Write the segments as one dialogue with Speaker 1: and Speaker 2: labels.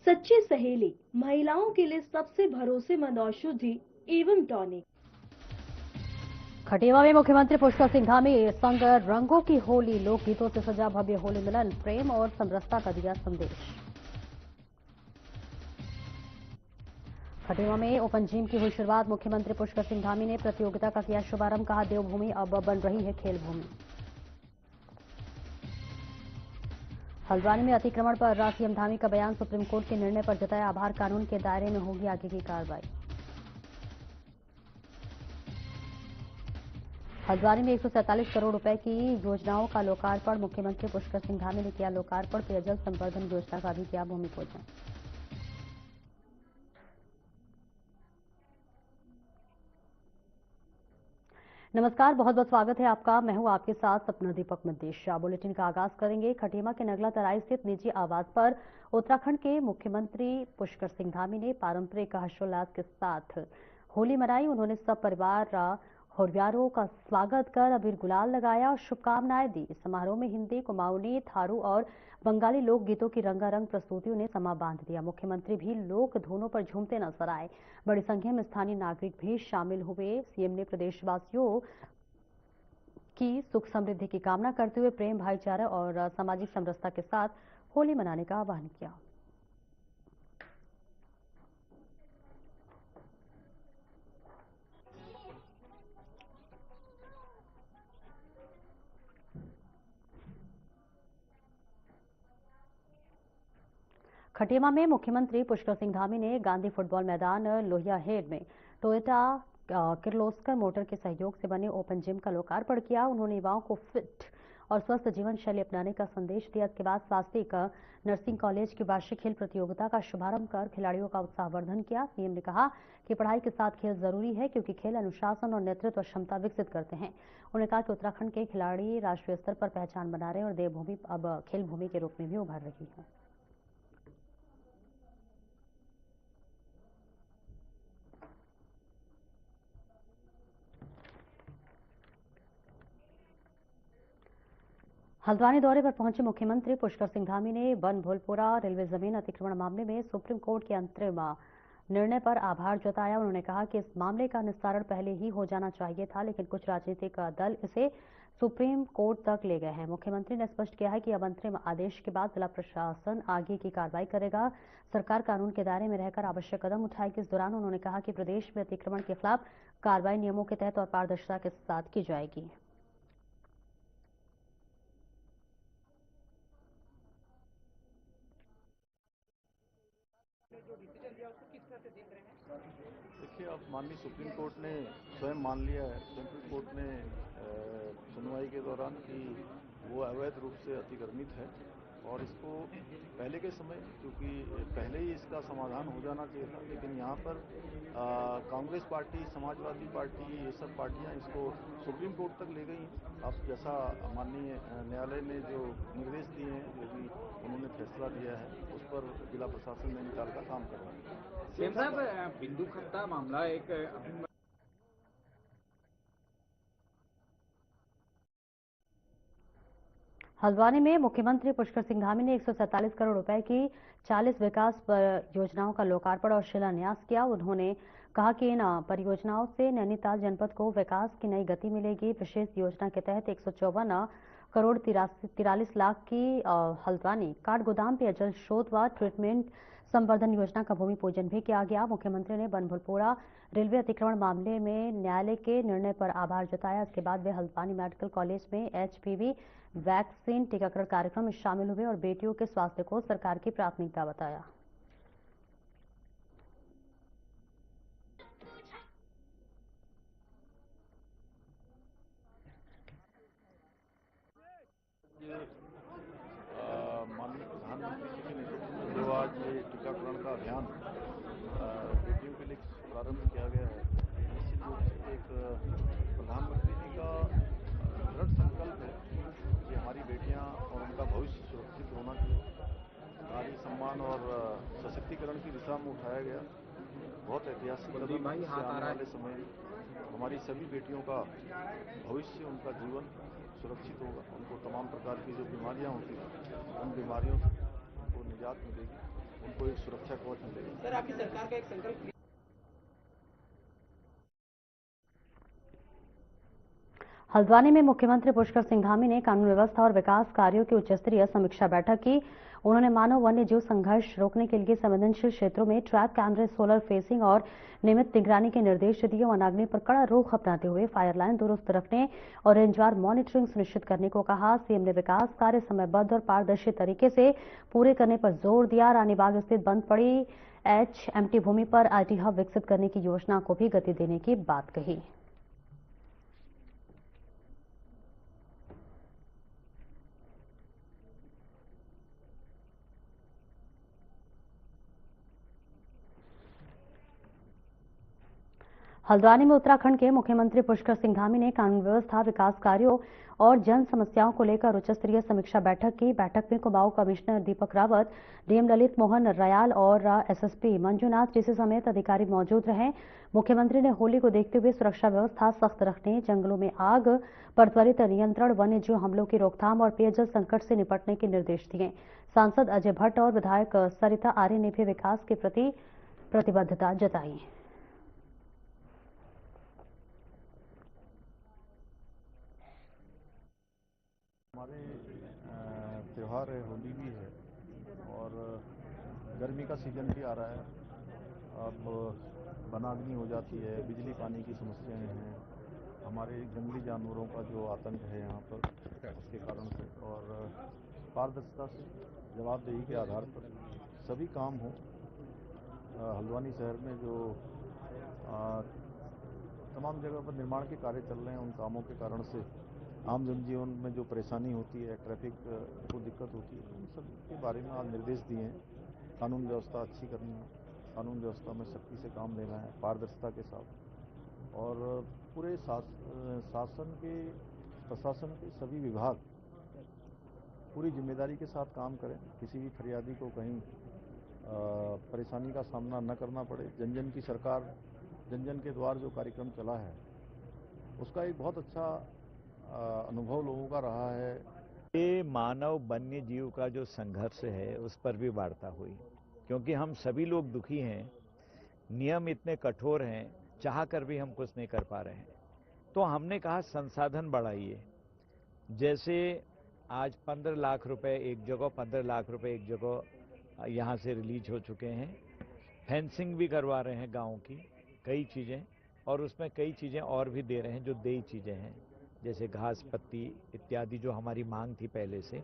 Speaker 1: सच्ची सहेली महिलाओं के लिए सबसे भरोसेमंद औषधि एवं टॉनिक।
Speaker 2: खटीमा में मुख्यमंत्री पुष्कर सिंह धामी संग रंगों की होली, लोकगीतों से सजा भव्य होली मिलन, प्रेम और समरसता का दिया संदेश। खटीमा में ओपन जिम की हुई शुरुआत, मुख्यमंत्री पुष्कर सिंह धामी ने प्रतियोगिता का किया शुभारंभ, कहा देवभूमि अब बन रही है खेल भूमि। हल्द्वानी में अतिक्रमण पर सीएम धामी का बयान, सुप्रीम कोर्ट के निर्णय पर जताया आभार, कानून के दायरे में होगी आगे की कार्रवाई। हल्द्वानी में 147 करोड़ रुपए की योजनाओं का लोकार्पण, मुख्यमंत्री पुष्कर सिंह धामी ने किया लोकार्पण, पेयजल संवर्धन योजना का भी किया भूमि पूजन। नमस्कार, बहुत बहुत स्वागत है आपका। मैं हूं आपके साथ सपना दीपक मदेशिया। बुलेटिन का आगाज करेंगे खटीमा के नगला तराई स्थित निजी आवास पर उत्तराखंड के मुख्यमंत्री पुष्कर सिंह धामी ने पारंपरिक हर्षोल्लास के साथ होली मनाई। उन्होंने सब परिवार होरियारों का स्वागत कर अबीर गुलाल लगाया और शुभकामनाएं दी। समारोह में हिंदी, कुमाऊनी, थारू और बंगाली लोकगीतों की रंगारंग प्रस्तुतियों ने समा बांध दिया। मुख्यमंत्री भी लोक धुनों पर झूमते नजर आए। बड़ी संख्या में स्थानीय नागरिक भी शामिल हुए। सीएम ने प्रदेशवासियों की सुख समृद्धि की कामना करते हुए प्रेम, भाईचारा और सामाजिक समरसता के साथ होली मनाने का आह्वान किया। खटीमा में मुख्यमंत्री पुष्कर सिंह धामी ने गांधी फुटबॉल मैदान लोहिया हेड में टोयोटा किर्लोस्कर मोटर के सहयोग से बने ओपन जिम का लोकार्पण किया। उन्होंने युवाओं को फिट और स्वस्थ जीवन शैली अपनाने का संदेश दिया। इसके बाद स्वास्तिक नर्सिंग कॉलेज की वार्षिक खेल प्रतियोगिता का शुभारंभ कर खिलाड़ियों का उत्साहवर्धन किया। सीएम ने कहा कि पढ़ाई के साथ खेल जरूरी है, क्योंकि खेल अनुशासन और नेतृत्व क्षमता विकसित करते हैं। उन्होंने कहा कि उत्तराखंड के खिलाड़ी राष्ट्रीय स्तर पर पहचान बना रहे हैं और देवभूमि अब खेल भूमि के रूप में भी उभर रही है। हल्द्वानी दौरे पर पहुंचे मुख्यमंत्री पुष्कर सिंह धामी ने बन भोलपुरा रेलवे जमीन अतिक्रमण मामले में सुप्रीम कोर्ट के अंतरिम निर्णय पर आभार जताया। उन्होंने कहा कि इस मामले का निस्तारण पहले ही हो जाना चाहिए था, लेकिन कुछ राजनीतिक दल इसे सुप्रीम कोर्ट तक ले गए हैं। मुख्यमंत्री ने स्पष्ट किया है कि अब अंतरिम आदेश के बाद जिला प्रशासन आगे की कार्रवाई करेगा। सरकार कानून के दायरे में रहकर आवश्यक कदम उठाएगी। इस दौरान उन्होंने कहा कि प्रदेश में अतिक्रमण के खिलाफ कार्रवाई नियमों के तहत और पारदर्शिता के साथ की जाएगी।
Speaker 3: देखिए, अब माननीय सुप्रीम कोर्ट ने स्वयं मान लिया है, सुप्रीम कोर्ट ने सुनवाई के दौरान कि वो अवैध रूप से अतिक्रमित है और इसको पहले के समय, क्योंकि पहले ही इसका समाधान हो जाना चाहिए था, लेकिन यहाँ पर कांग्रेस पार्टी, समाजवादी पार्टी, ये सब पार्टियाँ इसको सुप्रीम कोर्ट तक ले गई हैं। अब जैसा माननीय न्यायालय ने जो निर्देश दिए हैं, जो भी उन्होंने फैसला दिया है, उस पर जिला प्रशासन नैनीताल का काम कर रहा है।
Speaker 4: सीएम साहब, बिंदु खत्ता मामला एक
Speaker 2: हल्द्वानी में मुख्यमंत्री पुष्कर सिंह धामी ने 147 करोड़ रुपए की 40 विकास योजनाओं का लोकार्पण और शिलान्यास किया। उन्होंने कहा कि इन परियोजनाओं से नैनीताल जनपद को विकास की नई गति मिलेगी। विशेष योजना के तहत 154 करोड़ 43 लाख की हल्द्वानी काठगोदाम पेयजल शोध व ट्रीटमेंट संवर्धन योजना का भूमि पूजन भी किया गया। मुख्यमंत्री ने बनभूलपुरा रेलवे अतिक्रमण मामले में न्यायालय के निर्णय पर आभार जताया। इसके बाद वे हल्द्वानी मेडिकल कॉलेज में HPV वैक्सीन टीकाकरण कार्यक्रम में शामिल हुए और बेटियों के स्वास्थ्य को सरकार की प्राथमिकता बताया।
Speaker 3: माननीय प्रधानमंत्री जी के नेतृत्व में जो आज ये टीकाकरण का अभियान बेटियों के लिए प्रारंभ किया गया है, निश्चित रूप से एक प्रधानमंत्री जी का दृढ़ संकल्प है कि हमारी बेटियां और उनका भविष्य सुरक्षित होना चाहिए। नारी सम्मान और सशक्तिकरण की दिशा में उठाया गया बहुत ऐतिहासिक कदम है। इससे आने वाले समय में हमारी सभी बेटियों का भविष्य, उनका जीवन सुरक्षित होगा। उनको तमाम प्रकार की जो बीमारियां होती हैं, उन बीमारियों से उनको निजात मिलेगी। उनको एक सुरक्षा कवच मिलेगा।
Speaker 4: सर, आपकी सरकार का एक संकल्प
Speaker 2: हल्द्वानी में मुख्यमंत्री पुष्कर सिंह धामी ने कानून व्यवस्था और विकास कार्यों की उच्च स्तरीय समीक्षा बैठक की। उन्होंने मानव वन्य जीव संघर्ष रोकने के लिए संवेदनशील क्षेत्रों में ट्रैप कैमरे, सोलर फेंसिंग और नियमित निगरानी के निर्देश दिए। वनाग्नि पर कड़ा रुख अपनाते हुए फायर लाइन दुरुस्त रखने और रेंजवार मॉनिटरिंग सुनिश्चित करने को कहा। सीएम ने विकास कार्य समयबद्ध और पारदर्शी तरीके से पूरे करने पर जोर दिया। रानीबाग स्थित बंद पड़ी एचएमटी भूमि पर आईटी हब विकसित करने की योजना को भी गति देने की बात कही। हल्द्वानी में उत्तराखंड के मुख्यमंत्री पुष्कर सिंह धामी ने कानून व्यवस्था, विकास कार्यों और जन समस्याओं को लेकर उच्च स्तरीय समीक्षा बैठक की। बैठक में Kumaon commissioner Deepak Rawat, DM Lalit Mohan royal और एसएसपी मंजुनाथ ऋषि समेत अधिकारी मौजूद रहे। मुख्यमंत्री ने होली को देखते हुए सुरक्षा व्यवस्था सख्त रखने, जंगलों में आग पर त्वरित नियंत्रण, वन्य जीव हमलों की रोकथाम और पेयजल संकट से निपटने के निर्देश दिए। सांसद अजय भट्ट और विधायक सरिता आर्य ने भी विकास के प्रति प्रतिबद्धता जताई।
Speaker 3: हमारे त्यौहार है, होली भी है और गर्मी का सीजन भी आ रहा है। अब वनाग्नि हो जाती है, बिजली पानी की समस्याएं हैं, हमारे जंगली जानवरों का जो आतंक है यहाँ पर, उसके कारण से, और पारदर्शिता से जवाबदेही के आधार पर सभी काम हों। हल्द्वानी शहर में जो तमाम जगह पर निर्माण के कार्य चल रहे हैं, उन कामों के कारण से आम जनजीवन में जो परेशानी होती है, ट्रैफिक को दिक्कत होती है, उन सब के बारे में आज निर्देश दिए हैं। कानून व्यवस्था अच्छी करनी है, कानून व्यवस्था में सख्ती से काम लेना है, पारदर्शिता के साथ, और पूरे शासन के, प्रशासन के सभी विभाग पूरी जिम्मेदारी के साथ काम करें। किसी भी फरियादी को कहीं परेशानी का सामना न करना पड़े। जन जन की सरकार, जन जन के द्वार जो कार्यक्रम चला है, उसका एक बहुत अच्छा अनुभव लोगों का रहा है।
Speaker 5: ये मानव वन्य जीव का जो संघर्ष है उस पर भी वार्ता हुई, क्योंकि हम सभी लोग दुखी हैं, नियम इतने कठोर हैं, चाह कर भी हम कुछ नहीं कर पा रहे हैं। तो हमने कहा संसाधन बढ़ाइए। जैसे आज 15 लाख रुपए एक जगह, 15 लाख रुपए एक जगह यहाँ से रिलीज हो चुके हैं। फेंसिंग भी करवा रहे हैं गाँव की, कई चीज़ें, और उसमें कई चीज़ें और भी दे रहे हैं जो देयी चीज़ें हैं, जैसे घास पत्ती इत्यादि जो हमारी मांग थी पहले से,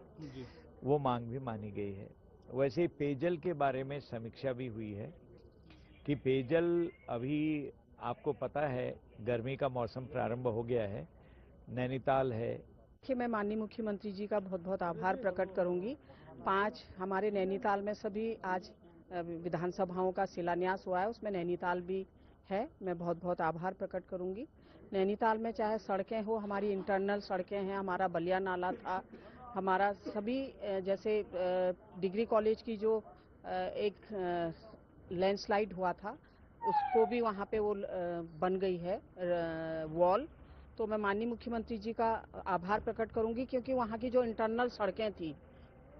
Speaker 5: वो मांग भी मानी गई है। वैसे ही पेयजल के बारे में समीक्षा भी हुई है कि पेयजल, अभी आपको पता है गर्मी का मौसम प्रारंभ हो गया है, नैनीताल है।
Speaker 6: मैं माननीय मुख्यमंत्री जी का बहुत बहुत आभार प्रकट करूंगी। 5 हमारे नैनीताल में सभी आज विधानसभाओं का शिलान्यास हुआ है, उसमें नैनीताल भी है। मैं बहुत बहुत आभार प्रकट करूंगी। नैनीताल में चाहे सड़कें हो, हमारी इंटरनल सड़कें हैं, हमारा बलिया नाला था, हमारा सभी, जैसे डिग्री कॉलेज की जो एक लैंडस्लाइड हुआ था, उसको भी वहाँ पे वो बन गई है वॉल। तो मैं माननीय मुख्यमंत्री जी का आभार प्रकट करूंगी, क्योंकि वहाँ की जो इंटरनल सड़कें थी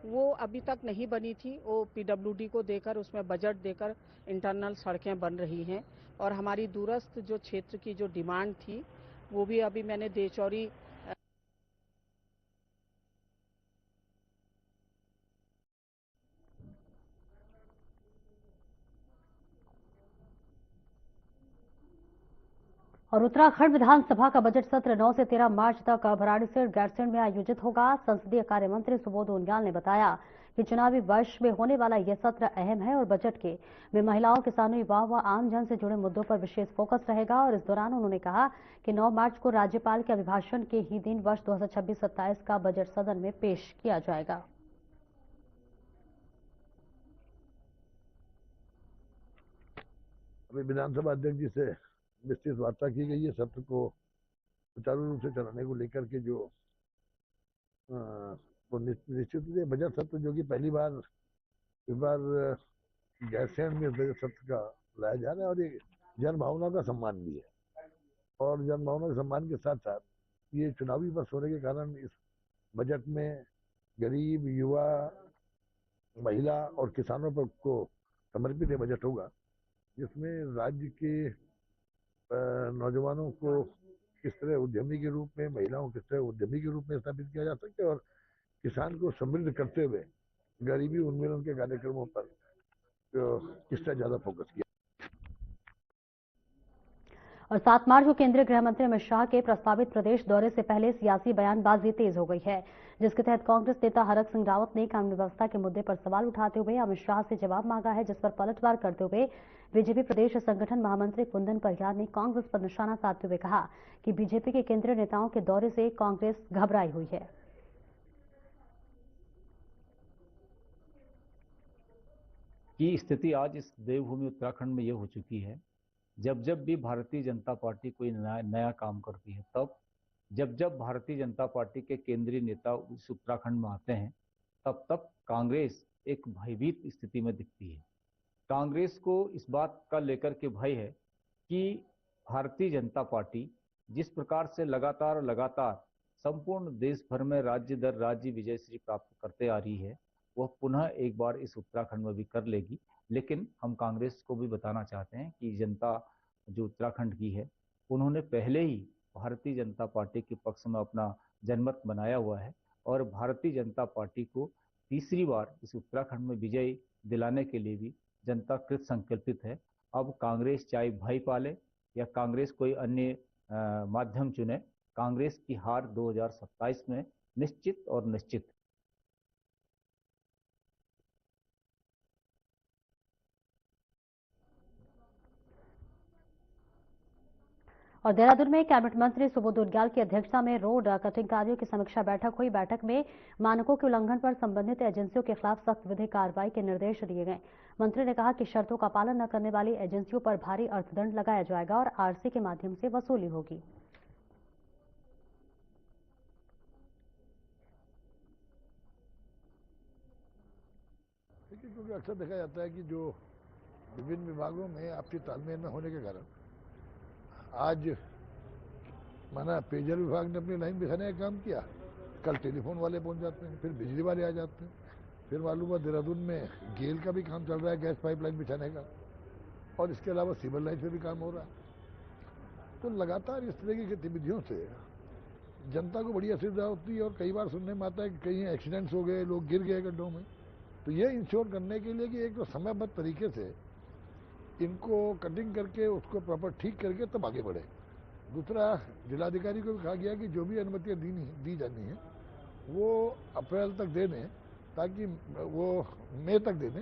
Speaker 6: वो अभी तक नहीं बनी थी। वो पीडब्ल्यूडी को देकर, उसमें बजट देकर इंटरनल सड़कें बन रही हैं। और हमारी दूरस्थ जो क्षेत्र की जो डिमांड थी, वो भी अभी मैंने देचौरी
Speaker 2: और उत्तराखंड विधानसभा का बजट सत्र 9 से 13 मार्च तक भराड़ीसैंण गैरसैंण में आयोजित होगा। संसदीय कार्य मंत्री सुबोध उनियाल ने बताया कि चुनावी वर्ष में होने वाला यह सत्र अहम है और बजट के में महिलाओं, किसानों, युवाओं व आम जन से जुड़े मुद्दों पर विशेष फोकस रहेगा। और इस दौरान उन्होंने कहा कि 9 मार्च को राज्यपाल के अभिभाषण के ही दिन वर्ष 2026-27 का बजट सदन में पेश किया जाएगा।
Speaker 7: अभी विधानसभा अध्यक्ष जी से विस्तृत वार्ता की गई है। सत्र को सुचारू रूप से चलाने को लेकर के जो निश्चित बजट सत्र, जो कि पहली बार इस बार गैरसैंण में बजट सत्र का लाया जा रहा है, और ये जन भावनाओं का सम्मान भी है। और जन भावनाओं के सम्मान के साथ साथ ये चुनावी वर्ष होने के कारण इस बजट में गरीब, युवा, महिला और किसानों पर को समर्पित ये बजट होगा, जिसमें राज्य के नौजवानों को किस तरह उद्यमी के रूप में, महिलाओं को किस तरह उद्यमी के रूप में स्थापित किया जा सकता है, और किसान को समृद्ध करते हुए गरीबी उन्मूलन के कार्यक्रमों पर किस तरह ज्यादा फोकस किया।
Speaker 2: और 7 मार्च को केंद्रीय गृह मंत्री अमित शाह के प्रस्तावित प्रदेश दौरे से पहले सियासी बयानबाजी तेज हो गई है, जिसके तहत कांग्रेस नेता हरक सिंह रावत ने कानून व्यवस्था के मुद्दे पर सवाल उठाते हुए अमित शाह से जवाब मांगा है, जिस पर पलटवार करते हुए बीजेपी प्रदेश संगठन महामंत्री कुंदन परिहार ने कांग्रेस पर निशाना साधते हुए कहा कि बीजेपी के केंद्रीय नेताओं के दौरे से कांग्रेस घबराई हुई है।
Speaker 8: की स्थिति आज इस देवभूमि उत्तराखंड में ये हो चुकी है, जब जब भी भारतीय जनता पार्टी कोई नया काम करती है, तब जब भारतीय जनता पार्टी के केंद्रीय नेता इस उत्तराखंड में आते हैं, तब कांग्रेस एक भयभीत स्थिति में दिखती है। कांग्रेस को इस बात का लेकर के भय है कि भारतीय जनता पार्टी जिस प्रकार से लगातार संपूर्ण देश भर में राज्य दर राज्य विजयश्री प्राप्त करते आ रही है, वह पुनः एक बार इस उत्तराखंड में भी कर लेगी। लेकिन हम कांग्रेस को भी बताना चाहते हैं कि जनता जो उत्तराखंड की है, उन्होंने पहले ही भारतीय जनता पार्टी के पक्ष में अपना जनमत बनाया हुआ है और भारतीय जनता पार्टी को तीसरी बार इस उत्तराखंड में विजय दिलाने के लिए भी जनता कृत संकल्पित है। अब कांग्रेस चाहे भय पाले या कांग्रेस कोई अन्य माध्यम चुने, कांग्रेस की हार 2027 में निश्चित और निश्चित।
Speaker 2: और देहरादून में कैबिनेट मंत्री सुबोध उनियाल की अध्यक्षता में रोड कटिंग कार्यों की समीक्षा बैठक हुई। बैठक में मानकों के उल्लंघन पर संबंधित एजेंसियों के खिलाफ सख्त विधिक कार्रवाई के निर्देश दिए गए। मंत्री ने कहा कि शर्तों का पालन न करने वाली एजेंसियों पर भारी अर्थदंड लगाया जाएगा और आरसी के माध्यम से वसूली होगी।
Speaker 7: क्योंकि अक्सर देखा जाता है कि जो विभिन्न विभागों में आपसी तालमेल न होने के कारण आज माना पेयजल विभाग ने अपनी लाइन बिछाने का काम किया, कल टेलीफोन वाले पहुंच जाते हैं, फिर बिजली वाले आ जाते हैं, फिर मालूम हुआ देहरादून में गेल का भी काम चल रहा है, गैस पाइपलाइन बिछाने का, और इसके अलावा सिविल लाइन पे भी काम हो रहा है। तो लगातार इस तरह की गतिविधियों से जनता को बड़ी असुविधा होती है और कई बार सुनने में आता है कि कहीं एक्सीडेंट्स हो गए, लोग गिर गए गड्ढों में। तो ये इंश्योर करने के लिए कि एक तो समयबद्ध तरीके से इनको कटिंग करके उसको प्रॉपर ठीक करके तब आगे बढ़े। दूसरा, जिलाधिकारी को भी कहा गया कि जो भी अनुमतियां दी जानी है वो अप्रैल तक दे दें, ताकि वो मई तक दे दें,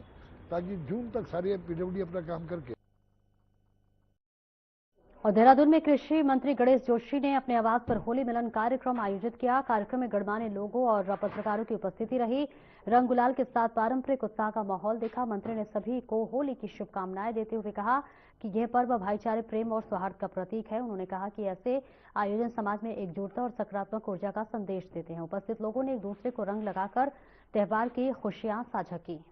Speaker 7: ताकि जून तक सारे पीडब्ल्यूडी अपना काम करके।
Speaker 2: और देहरादून में कृषि मंत्री गणेश जोशी ने अपने आवास पर होली मिलन कार्यक्रम आयोजित किया। कार्यक्रम में गणमान्य लोगों और पत्रकारों की उपस्थिति रही। रंग गुलाल के साथ पारंपरिक उत्साह का माहौल देखा। मंत्री ने सभी को होली की शुभकामनाएं देते हुए कहा कि यह पर्व भाईचारे, प्रेम और सौहार्द का प्रतीक है। उन्होंने कहा कि ऐसे आयोजन समाज में एकजुटता और सकारात्मक ऊर्जा का संदेश देते हैं। उपस्थित लोगों ने एक दूसरे को रंग लगाकर त्योहार की खुशियां साझा की।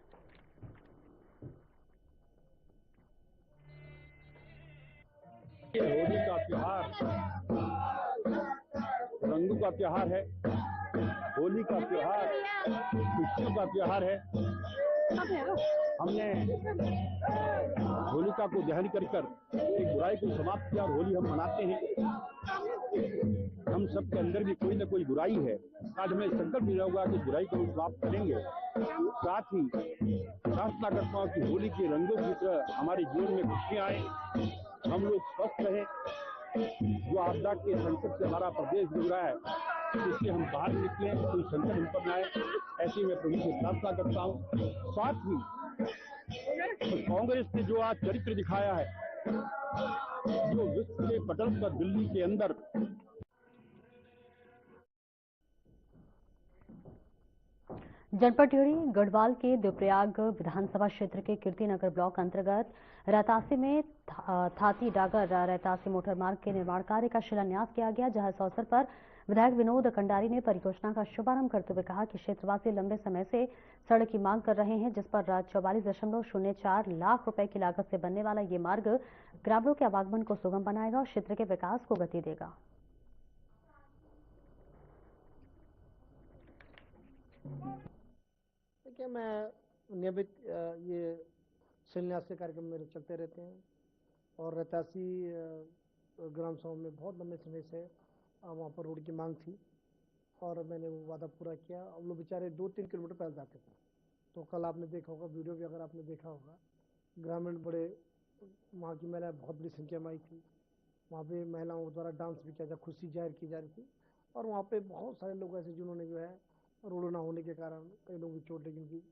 Speaker 9: होली का त्योहार रंगों का त्योहार है, होली का त्योहार खुशियों का त्योहार है। हमने होलिका को दहन कर एक बुराई को समाप्त किया और होली हम मनाते हैं। हम सबके अंदर भी कोई न कोई बुराई है, आज हमें संकल्प लिया होगा कि बुराई को हम समाप्त करेंगे। साथ ही प्रार्थना करता हूँ कि होली के रंगों की तरह हमारे जीवन में खुशियाँ आए, हम लोग स्वस्थ रहें। जो आपदा के संकट से हमारा प्रदेश गुजरा है, इससे हम बाहर निकलें, कोई संकट हम पर न आए, ऐसी मैं प्रभु से प्रार्थना करता हूँ। साथ ही कांग्रेस ने जो आज चरित्र दिखाया है, जो विश्व के पटल पर दिल्ली के अंदर
Speaker 2: जनपद टिहरी गढ़वाल के देवप्रयाग विधानसभा क्षेत्र के कीर्तिनगर ब्लॉक अंतर्गत रैतासी में थाती डागर रैतासी मोटर मार्ग के निर्माण कार्य का शिलान्यास किया गया, जहां इस अवसर पर विधायक विनोद कंडारी ने परियोजना का शुभारंभ करते हुए कहा कि क्षेत्रवासी लंबे समय से सड़क की मांग कर रहे हैं, जिस पर 44.04 लाख रुपए की लागत से बनने वाला ये मार्ग ग्रामीणों के आवागमन को सुगम बनाएगा और क्षेत्र के विकास को गति देगा।
Speaker 10: देखिए, मैं नियमित ये शिलान्यास के कार्यक्रम मेरे चलते रहते हैं और रहतासी ग्राम सभा में बहुत लंबे समय से वहाँ पर रोड की मांग थी और मैंने वो वादा पूरा किया। अब लोग बेचारे 2-3 किलोमीटर पैदल जाते थे, तो कल आपने देखा होगा वीडियो भी, अगर आपने देखा होगा, ग्रामीण बड़े वहाँ की महिलाएं बहुत बड़ी संख्या में आई थी। वहाँ पे महिलाओं द्वारा डांस भी किया जा, खुशी जाहिर की जा रही थी और वहाँ पे बहुत सारे लोग ऐसे जिन्होंने जो है रोड ना होने के कारण कई लोगों की चोट लगी, उनकी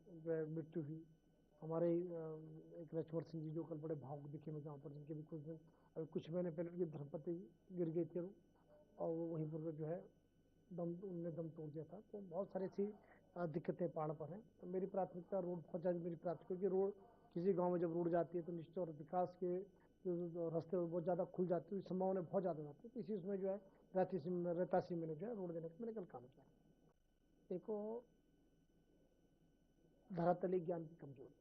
Speaker 10: मृत्यु हुई। हमारे एक लक्ष्मण सिंह जी जो कल बड़े भावुक दिखे मुझे वहाँ पर, जिनके भी कुछ महीने पहले उनकी धर्मपत्नी गिर गई थी और वो वहीं पर जो है उनने दम तोड़ दिया था। तो बहुत सारी ऐसी दिक्कतें पहाड़ पर हैं। तो मेरी प्राथमिकता रोड बहुत ज़्यादा मेरी प्राथमिकता, क्योंकि रोड किसी गांव में जब रोड जाती है तो निश्चित और विकास के जो रास्ते बहुत ज़्यादा खुल जाती है, संभावना बहुत ज़्यादा होती है। तो इसी उसमें जो है रहतासी में जो है रोड देने का मैंने कल काम किया। देखो, धरातली ज्ञान की कमजोरी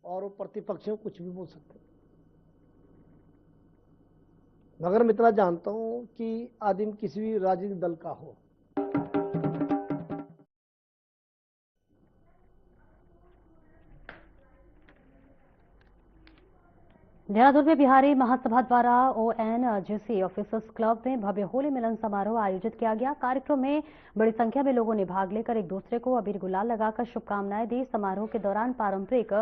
Speaker 10: और वो प्रतिपक्षियों कुछ भी बोल सकते हैं, मगर मैं इतना जानता हूं कि आदमी किसी भी राजनीतिक दल का हो,
Speaker 2: देहरादून में बिहारी महासभा द्वारा ONGC ऑफिसर्स क्लब में भव्य होली मिलन समारोह आयोजित किया गया। कार्यक्रम में बड़ी संख्या में लोगों ने भाग लेकर एक दूसरे को अबीर गुलाल लगाकर शुभकामनाएं दी। समारोह के दौरान पारंपरिक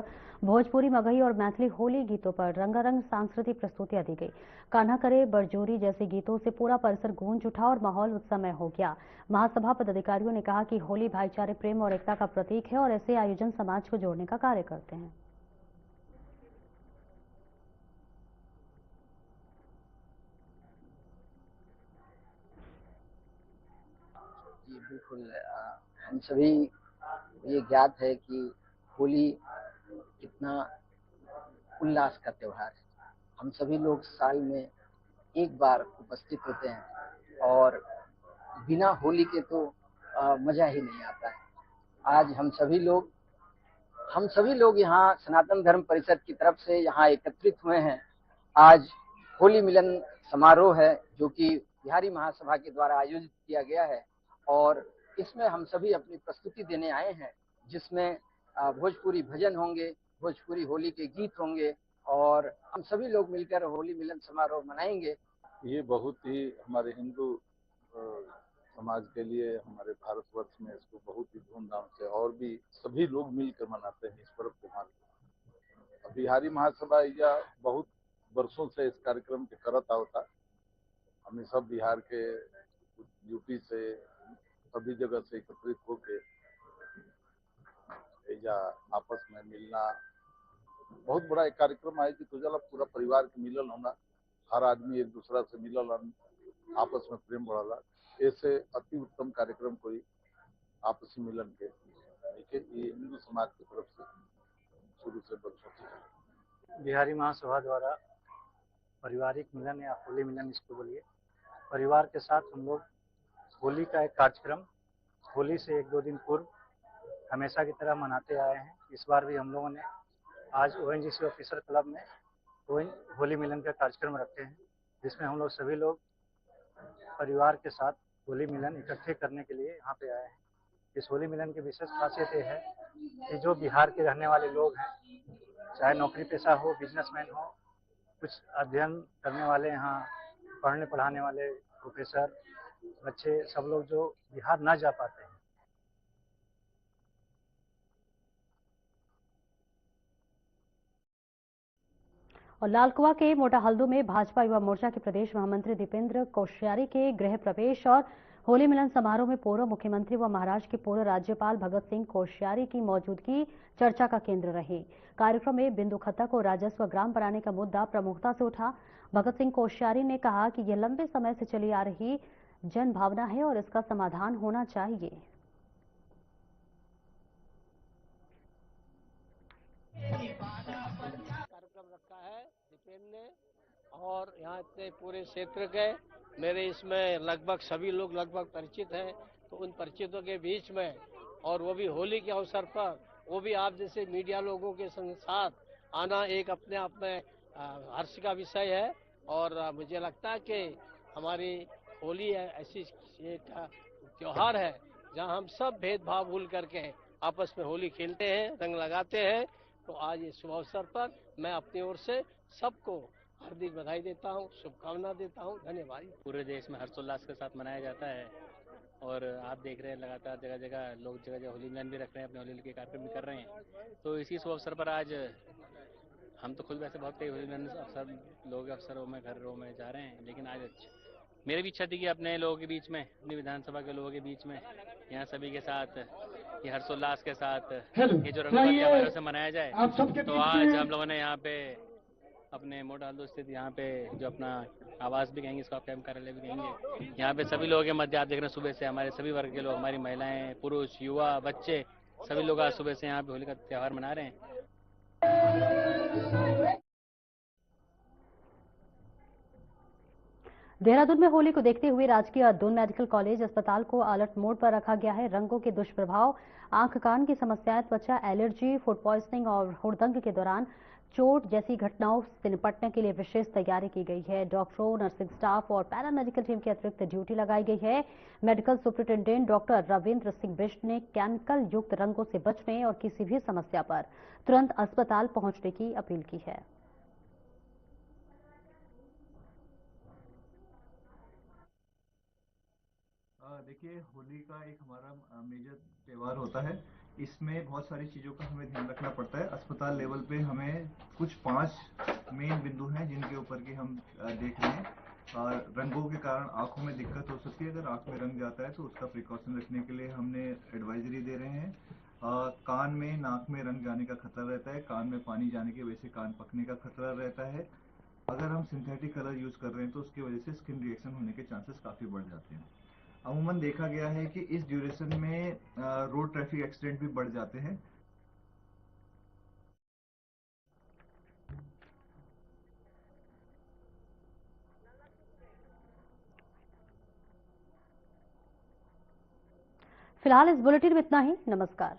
Speaker 2: भोजपुरी, मगही और मैथिली होली गीतों पर रंगारंग सांस्कृतिक प्रस्तुतियां दी गई। कान्हा करे बरजोरी जैसे गीतों से पूरा परिसर गूंज उठा और माहौल उत्सवमय हो गया। महासभा पदाधिकारियों ने कहा कि होली भाईचारे, प्रेम और एकता का प्रतीक है और ऐसे आयोजन समाज को जोड़ने का कार्य करते हैं।
Speaker 11: जी बिल्कुल, हम सभी ये ज्ञात है कि होली कितना उल्लास का त्योहार है। हम सभी लोग साल में एक बार उपस्थित होते हैं और बिना होली के तो मजा ही नहीं आता है। आज हम सभी लोग यहाँ सनातन धर्म परिषद की तरफ से यहाँ एकत्रित हुए हैं। आज होली मिलन समारोह है जो कि बिहारी महासभा के द्वारा आयोजित किया गया है और इसमें हम सभी अपनी प्रस्तुति देने आए हैं, जिसमें भोजपुरी भजन होंगे, भोजपुरी होली के गीत होंगे और हम सभी लोग मिलकर होली मिलन समारोह मनाएंगे।
Speaker 3: ये बहुत ही हमारे हिंदू समाज के लिए, हमारे भारतवर्ष में इसको बहुत ही धूमधाम से और भी सभी लोग मिलकर मनाते हैं इस पर्व को। बिहारी महासभा या बहुत वर्षों से इस कार्यक्रम के करत आवता। हमें सब बिहार के, यूपी से, सभी जगह से एकत्रित होके या आपस में मिलना, बहुत बड़ा एक कार्यक्रम आयोजित हो जाला। पूरा परिवार के मिलन होना, हर आदमी एक दूसरा से मिलल, आपस में प्रेम बढ़ला। ऐसे अति उत्तम कार्यक्रम कोई आपसी मिलन के ये हिंदू समाज की तरफ से शुरू से बरसों से
Speaker 12: बिहारी महासभा द्वारा पारिवारिक मिलन या होली मिलन इसको बोलिए, परिवार के साथ हम लोग होली का एक कार्यक्रम होली से 1-2 दिन पूर्व हमेशा की तरह मनाते आए हैं। इस बार भी हम लोगों ने आज ONGC ऑफिसर क्लब में होली मिलन का कार्यक्रम रखे हैं, जिसमें हम लोग सभी लोग परिवार के साथ होली मिलन इकट्ठे करने के लिए यहाँ पे आए हैं। इस होली मिलन की विशेष खासियत ये है कि जो बिहार के रहने वाले लोग हैं, चाहे नौकरी पेशा हो, बिजनेसमैन हो, कुछ अध्ययन करने वाले, यहाँ पढ़ने पढ़ाने वाले प्रोफेसर, बच्चे, सब लोग जो बिहार ना जा पाते हैं,
Speaker 2: और लालकुआ के मोटा हल्दू में भाजपा युवा मोर्चा के प्रदेश महामंत्री दीपेंद्र कोश्यारी के गृह प्रवेश और होली मिलन समारोह में पूर्व मुख्यमंत्री व महाराष्ट्र के पूर्व राज्यपाल भगत सिंह कोश्यारी की मौजूदगी चर्चा का केंद्र रही। कार्यक्रम में बिंदु खत्ता को राजस्व ग्राम बनाने का मुद्दा प्रमुखता से उठा। भगत सिंह कोश्यारी ने कहा कि यह लंबे समय से चली आ रही जन भावना है और इसका समाधान होना चाहिए।
Speaker 13: कार्यक्रम रखा है दीपेंद्र ने और यहाँ इतने पूरे क्षेत्र के मेरे इसमें लगभग सभी लोग लगभग परिचित हैं, तो उन परिचितों के बीच में और वो भी होली के अवसर पर, वो भी आप जैसे मीडिया लोगों के साथ आना एक अपने आप में हर्ष का विषय है। और मुझे लगता है कि हमारी होली ऐसी एक त्योहार है जहाँ हम सब भेदभाव भूल करके आपस में होली खेलते हैं, रंग लगाते हैं। तो आज इस शुभ अवसर पर मैं अपनी ओर से सबको हार्दिक बधाई देता हूँ, शुभकामना देता हूँ। धन्यवाद।
Speaker 14: पूरे देश में हर्षोल्लास के साथ मनाया जाता है और आप देख रहे हैं लगातार जगह जगह लोग जगह जगह होली मिलन भी रख रहे हैं, अपने होली के कार्यक्रम भी कर रहे हैं। तो इसी शुभ अवसर पर आज हम तो खुद वैसे बहुत कई होली मिलन अवसरों में घरों में जा रहे हैं, लेकिन आज मेरी भी इच्छा थी कि अपने लोगों के बीच में, अपनी विधानसभा के लोगों के बीच में यहाँ सभी के साथ ये हर्षोल्लास के साथ ये जो रंगों का त्योहार है उसे मनाया जाए। तो आज हम लोगों ने यहाँ पे अपने मोडालदो स्थित यहाँ पे जो अपना आवास भी कहेंगे, इसको आप कैंप कार्यालय भी कहेंगे, यहाँ पे सभी लोगों के मध्य आप देख रहे हैं सुबह से हमारे सभी वर्ग के लोग, हमारी महिलाएं, पुरुष, युवा, बच्चे, सभी लोग आज सुबह से यहाँ पे होली का त्योहार मना रहे हैं।
Speaker 2: देहरादून में होली को देखते हुए राजकीय अद्दून मेडिकल कॉलेज अस्पताल को अलर्ट मोड पर रखा गया है। रंगों के दुष्प्रभाव, आंख कान की समस्याएं, त्वचा एलर्जी, फूड पॉइजनिंग और हुड़दंग के दौरान चोट जैसी घटनाओं से निपटने के लिए विशेष तैयारी की गई है। डॉक्टरों, नर्सिंग स्टाफ और पैरामेडिकल टीम की अतिरिक्त ड्यूटी लगाई गई है। Medical superintendent doctor Ravindra Singh Bisht ने केमिकल युक्त रंगों से बचने और किसी भी समस्या पर तुरंत अस्पताल पहुंचने की अपील की है।
Speaker 15: देखिए, होली का एक हमारा मेजर त्यौहार होता है। इसमें बहुत सारी चीज़ों का हमें ध्यान रखना पड़ता है। अस्पताल लेवल पे हमें कुछ 5 मेन बिंदु हैं जिनके ऊपर की हम देख रहे हैं। रंगों के कारण आंखों में दिक्कत हो सकती है। अगर आंख में रंग जाता है तो उसका प्रिकॉशन रखने के लिए हमने एडवाइजरी दे रहे हैं। कान में, नाक में रंग जाने का खतरा रहता है। कान में पानी जाने की वजह से कान पकने का खतरा रहता है। अगर हम सिंथेटिक कलर यूज कर रहे हैं तो उसकी वजह से स्किन रिएक्शन होने के चांसेस काफी बढ़ जाते हैं। अमूमन देखा गया है कि इस ड्यूरेशन में रोड ट्रैफिक एक्सीडेंट भी बढ़ जाते हैं।
Speaker 2: फिलहाल इस बुलेटिन में इतना ही। नमस्कार।